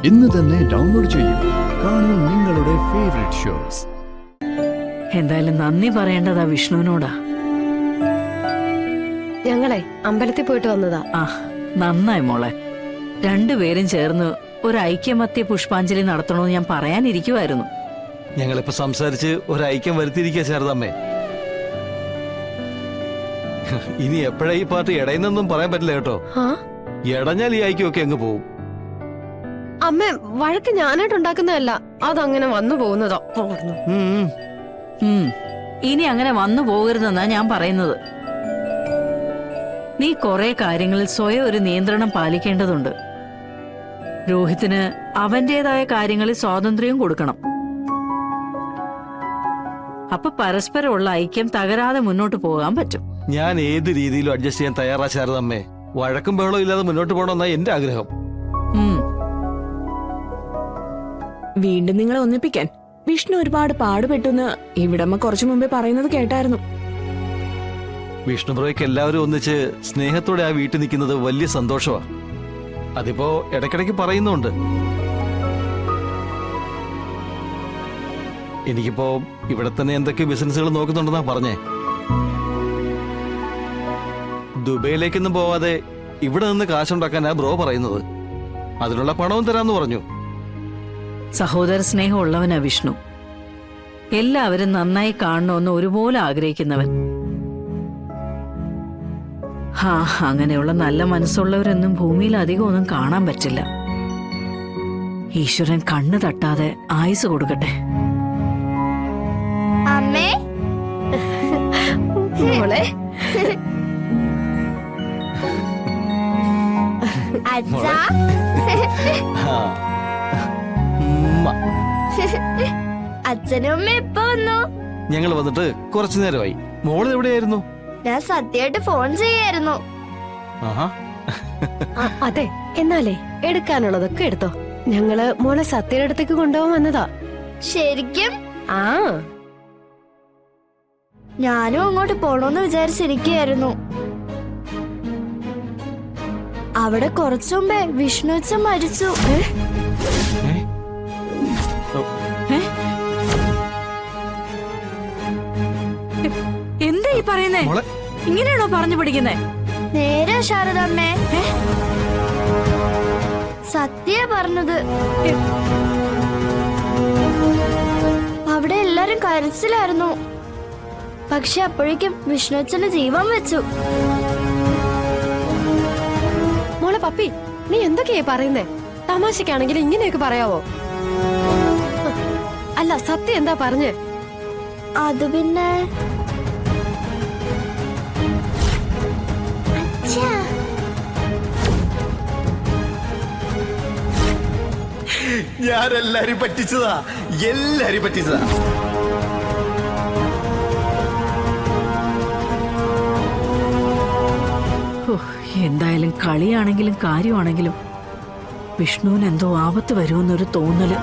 ഇന്ന് തന്നെ ഡൗൺലോഡ് ചെയ്യൂ. കാണൂ നിങ്ങളുടെ ഫേവറേറ്റ് ഷോസ്. എന്തായാലും നന്ദി പറയേണ്ടതാ വിഷ്ണുവിനോടാ. ഞങ്ങളെ അമ്പലത്തിൽ പോയിട്ട് വന്നതാ. ആ, നന്നായി മോളെ. രണ്ടുപേരും ചേർന്ന് ഒരു ഐക്യമത്യ പുഷ്പാഞ്ജലി നടത്തണമെന്ന് ഞാൻ പറയാനിരിക്കുമായിരുന്നു. ഞങ്ങളിപ്പോ സംസാരിച്ച് ഒരു ഐക്യം വരുത്തിയിരിക്കുക ശാരദാമ്മേ. ഇനി എപ്പോഴാ ഈ പാർട്ടി ഇടയുന്നൊന്നും പറയാൻ പറ്റില്ല കേട്ടോ. ഇടഞ്ഞാൽ ഈ ഐക്യമൊക്കെ അങ്ങ് പോവും. അമ്മ വഴക്ക് ഞാനായിട്ട് ഉണ്ടാക്കുന്നതല്ല, അതങ്ങനെ വന്നു പോകുന്നതോ. ഇനി അങ്ങനെ വന്നു പോകരുതെന്നാ ഞാൻ പറയുന്നത്. നീ കുറെ കാര്യങ്ങളിൽ സ്വയം ഒരു നിയന്ത്രണം പാലിക്കേണ്ടതുണ്ട്. രോഹിത്തിന് അവന്റേതായ കാര്യങ്ങളിൽ സ്വാതന്ത്ര്യം കൊടുക്കണം. അപ്പൊ പരസ്പരമുള്ള ഐക്യം തകരാതെ മുന്നോട്ട് പോകാൻ പറ്റും. ഞാൻ ഏത് രീതിയിലും അഡ്ജസ്റ്റ് ചെയ്യാൻ തയ്യാറാ ശാരദാമ്മേ. വഴക്കും ബഹളവും ഇല്ലാതെ മുന്നോട്ട് പോകണമെന്നാ എന്റെ ആഗ്രഹം. വീണ്ടും നിങ്ങളെ ഒന്നിപ്പിക്കാൻ വിഷ്ണു ഒരുപാട് പാടുപെട്ടെന്ന് ഇവിടമ്മ കുറച്ചു മുമ്പേ പറയുന്നത് കേട്ടായിരുന്നു. വിഷ്ണുപ്രഭയ്ക്ക് എല്ലാവരും ഒന്നിച്ച് സ്നേഹത്തോടെ ആ വീട്ടിൽ നിൽക്കുന്നത് വലിയ സന്തോഷമാ. അതിപ്പോ ഇടയ്ക്കിടയ്ക്ക് പറയുന്നുണ്ട്. എനിക്കിപ്പോ ഇവിടെ തന്നെ എന്തൊക്കെ ബിസിനസ്സുകൾ നോക്കുന്നുണ്ടെന്നാ പറഞ്ഞേ. ദുബൈയിലേക്കൊന്നും പോവാതെ ഇവിടെ നിന്ന് കാശുണ്ടാക്കാനാ ബ്രോ പറയുന്നത്. അതിനുള്ള പണവും തരാന്ന് പറഞ്ഞു. സഹോദര സ്നേഹമുള്ളവനാ വിഷ്ണു. എല്ലാവരും നന്നായി കാണണമെന്ന് ഒരുപോലെ ആഗ്രഹിക്കുന്നവൻ. അങ്ങനെയുള്ള നല്ല മനസ്സുള്ളവരൊന്നും ഭൂമിയിൽ അധികം ഒന്നും കാണാൻ പറ്റില്ല. ഈശ്വരൻ കണ്ണു തട്ടാതെ ആയുസ് കൊടുക്കട്ടെ. അമ്മേ മോളെ, അച്ഛാ അച്ഛനും അമ്മ എപ്പോ വന്നു? ഞങ്ങൾ വന്നിട്ട് കുറച്ചു നേരമായി. മോള് എവിടെയായിരുന്നു? ഞാൻ സത്യമായിട്ട് ഫോൺ ചെയ്യായിരുന്നു. അതെ, എന്നാലേ എടുക്കാനുള്ളതൊക്കെ എടുത്തോ. ഞങ്ങള് മോളെ സത്യയുടെ അടുത്തേക്ക് കൊണ്ടുപോകാൻ വന്നതാ. ശരിക്കും? ആ, ഞാനും അങ്ങോട്ട് പോണോന്ന് വിചാരിച്ചിരിക്കുകയായിരുന്നു. അവിടെ കുറച്ചു മുമ്പേ വിഷ്ണു അച്ഛൻ മരിച്ചു. എന്താ ഈ പറയുന്നേ? ഇങ്ങനെയാണോ പറഞ്ഞു പഠിക്കുന്നേ? നേരെ ശാരദാമ്മേ, സത്യ പറഞ്ഞത്. അവിടെ എല്ലാരും കരച്ചിലായിരുന്നു. പക്ഷെ അപ്പോഴേക്കും വിഷ്ണുച്ചന്റെ ജീവൻ വെച്ചു. മോളെ പപ്പി, നീ എന്തൊക്കെയാ പറയുന്നേ? തമാശക്കാണെങ്കിൽ ഇങ്ങനെയൊക്കെ പറയാവോ? അല്ല, സത്യം എന്താ പറഞ്ഞേ? അത് പിന്നെ ഞാനെല്ലാരും പറ്റിച്ചതാ, എല്ലാരും പറ്റിച്ചതാ. എന്തായാലും കളിയാണെങ്കിലും കാര്യമാണെങ്കിലും വിഷ്ണുവിന് എന്തോ ആപത്ത് വരുമെന്നൊരു തോന്നല്.